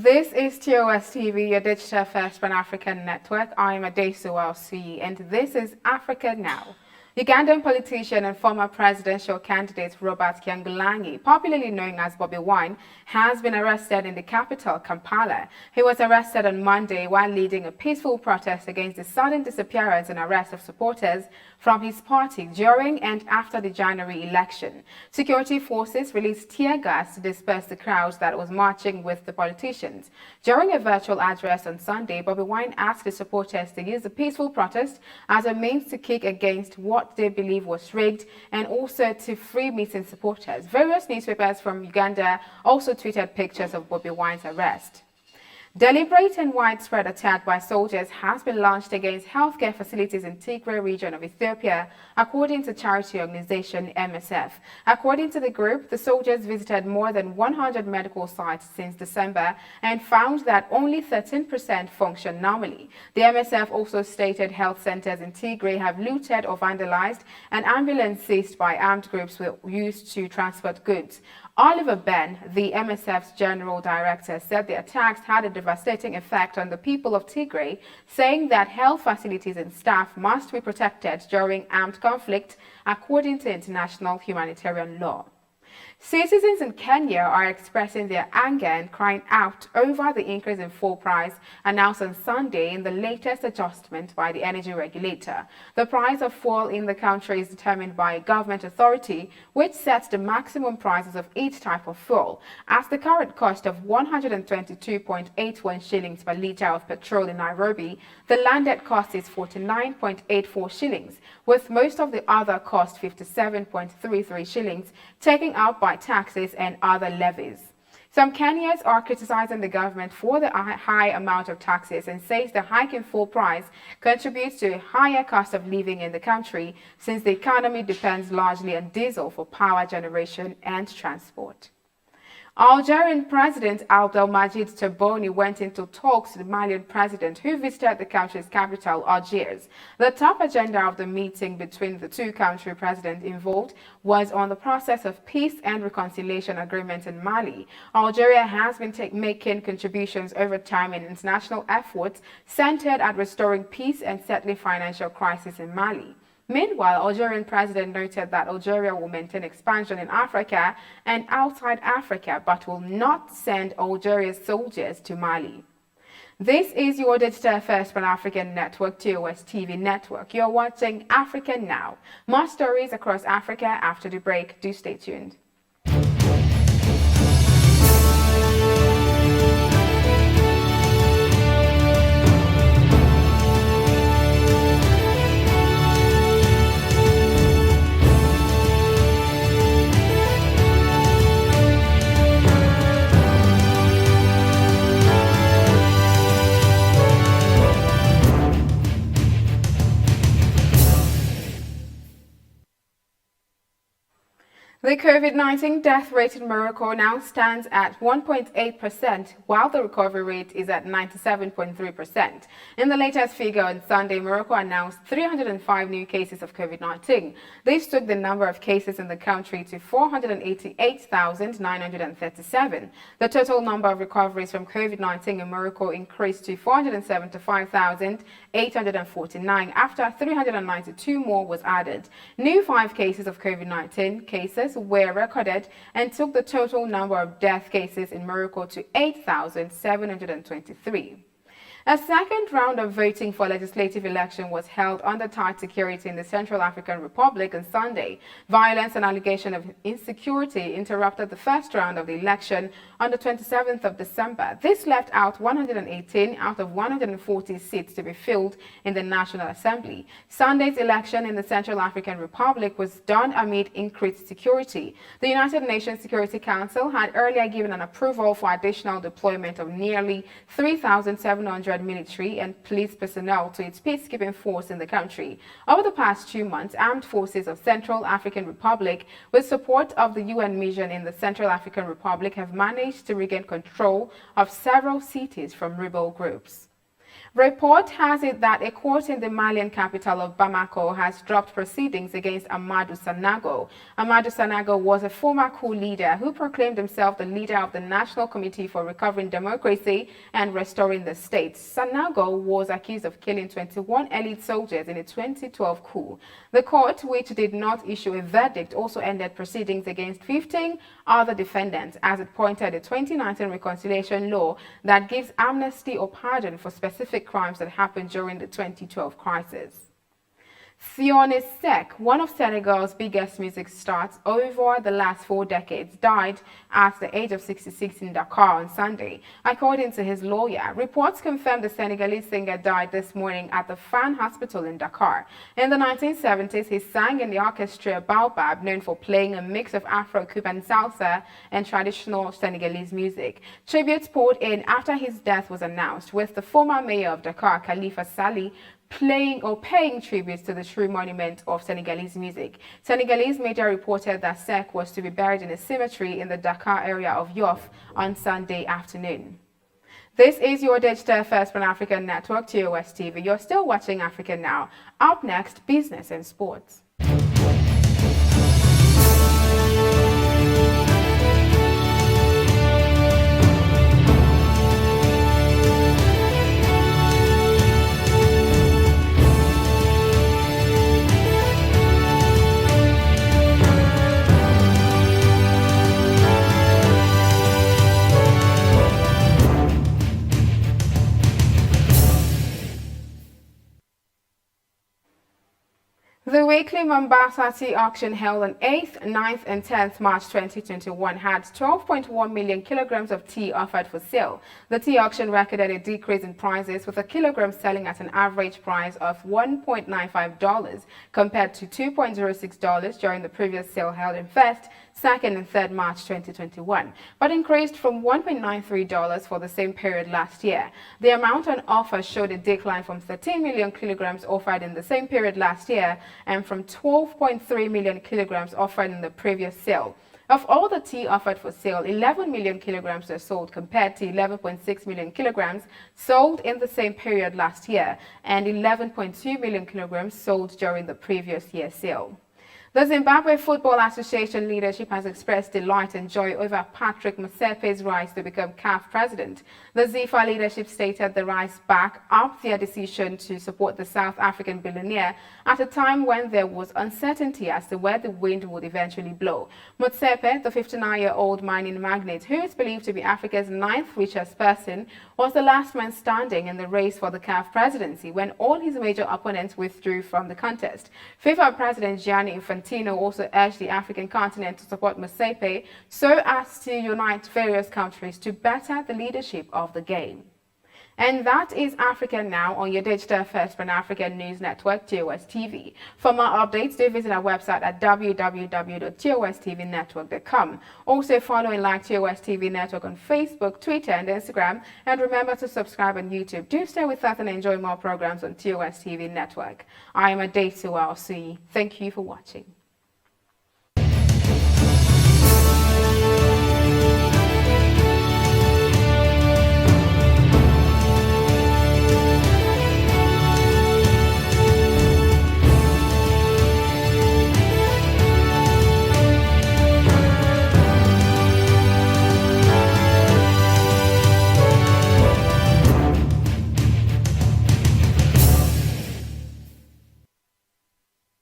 This is TOS TV, your digital first Pan-African network. I'm Adesu LC, and this is Africa Now. Ugandan politician and former presidential candidate Robert Kyagulanyi, popularly known as Bobi Wine, has been arrested in the capital, Kampala. He was arrested on Monday while leading a peaceful protest against the sudden disappearance and arrest of supporters from his party during and after the January election. Security forces released tear gas to disperse the crowds that was marching with the politicians. During a virtual address on Sunday, Bobi Wine asked the supporters to use the peaceful protest as a means to kick against what they believe was rigged and also to free missing supporters. Various newspapers from Uganda also tweeted pictures of Bobi Wine's arrest. Deliberate and widespread attack by soldiers has been launched against healthcare facilities in Tigray region of Ethiopia, according to charity organization MSF. According to the group, the soldiers visited more than 100 medical sites since December and found that only 13% function normally. The MSF also stated health centers in Tigray have looted or vandalized, and ambulances seized by armed groups were used to transport goods. Oliver Ben, the MSF's general director, said the attacks had a devastating effect on the people of Tigray, saying that health facilities and staff must be protected during armed conflict according to international humanitarian law. Citizens in Kenya are expressing their anger and crying out over the increase in fuel price announced on Sunday in the latest adjustment by the energy regulator. The price of fuel in the country is determined by a government authority which sets the maximum prices of each type of fuel. As the current cost of 122.81 shillings per litre of petrol in Nairobi, the landed cost is 49.84 shillings, with most of the other cost 57.33 shillings taken out by taxes and other levies. Some Kenyans are criticizing the government for the high amount of taxes and says the hike in fuel price contributes to a higher cost of living in the country since the economy depends largely on diesel for power generation and transport. Algerian President Abdelmadjid Tebboune went into talks with the Malian president who visited the country's capital, Algiers. The top agenda of the meeting between the two country presidents involved was on the process of peace and reconciliation agreement in Mali. Algeria has been making contributions over time in international efforts centered at restoring peace and settling financial crisis in Mali. Meanwhile, Algerian president noted that Algeria will maintain expansion in Africa and outside Africa, but will not send Algeria's soldiers to Mali. This is your digital first Pan-African network, TOS TV network. You're watching Africa Now. More stories across Africa after the break. Do stay tuned. The COVID-19 death rate in Morocco now stands at 1.8%, while the recovery rate is at 97.3%. In the latest figure on Sunday, Morocco announced 305 new cases of COVID-19. This took the number of cases in the country to 488,937. The total number of recoveries from COVID-19 in Morocco increased to 475,849 after 392 more was added. New 5 cases of COVID-19 cases were recorded and took the total number of death cases in Morocco to 8,723. A second round of voting for legislative election was held under tight security in the Central African Republic on Sunday. Violence and allegation of insecurity interrupted the first round of the election on the 27th of December. This left out 118 out of 140 seats to be filled in the National Assembly. Sunday's election in the Central African Republic was done amid increased security. The United Nations Security Council had earlier given an approval for additional deployment of nearly 3,700 military and police personnel to its peacekeeping force in the country. Over the past 2 months, armed forces of Central African Republic, with support of the UN mission in the Central African Republic, have managed to regain control of several cities from rebel groups. Report has it that a court in the Malian capital of Bamako has dropped proceedings against Amadou Sanogo. Amadou Sanogo was a former coup leader who proclaimed himself the leader of the National Committee for Recovering Democracy and Restoring the State. Sanogo was accused of killing 21 elite soldiers in a 2012 coup. The court, which did not issue a verdict, also ended proceedings against 15 other defendants as it pointed a 2019 reconciliation law that gives amnesty or pardon for specific crimes that happened during the 2012 crisis. Thione Seck, one of Senegal's biggest music stars over the last 4 decades, died at the age of 66 in Dakar on Sunday. According to his lawyer, reports confirm the Senegalese singer died this morning at the Fan Hospital in Dakar. In the 1970s, he sang in the orchestra Baobab, known for playing a mix of Afro-Cuban salsa and traditional Senegalese music. Tributes poured in after his death was announced, with the former mayor of Dakar, Khalifa Sali, paying tributes to the true monument of Senegalese music. Senegalese media reported that Seck was to be buried in a cemetery in the Dakar area of Yoff on Sunday afternoon. This is your digital first Pan-African network, TOS TV. You're still watching Africa Now. Up next, business and sports. The weekly MOMBASA tea auction held on 8th, 9th and 10th March 2021 had 12.1 million kilograms of tea offered for sale. The tea auction recorded a decrease in prices, with a kilogram selling at an average price of $1.95 compared to $2.06 during the previous sale held in 1st, 2nd and 3rd March 2021, but increased from $1.93 for the same period last year. The amount on offer showed a decline from 13 million kilograms offered in the same period last year and from 12.3 million kilograms offered in the previous sale. Of all the tea offered for sale, 11 million kilograms were sold compared to 11.6 million kilograms sold in the same period last year and 11.2 million kilograms sold during the previous year's sale. The Zimbabwe Football Association leadership has expressed delight and joy over Patrick Motsepe's rise to become CAF president. The ZIFA leadership stated the rise backed up their decision to support the South African billionaire at a time when there was uncertainty as to where the wind would eventually blow. Motsepe, the 59-year-old mining magnate, who is believed to be Africa's 9th richest person, was the last man standing in the race for the CAF presidency when all his major opponents withdrew from the contest. FIFA President Gianni Infantino also urged the African continent to support Motsepe so as to unite various countries to better the leadership of the game. And that is Africa Now on your digital first Pan-African news network, TOS TV. For more updates, do visit our website at www.tostvnetwork.com. Also follow and like TOS TV Network on Facebook, Twitter and Instagram. And remember to subscribe on YouTube. Do stay with us and enjoy more programs on TOS TV Network. I am Adesu Alsui. Thank you for watching.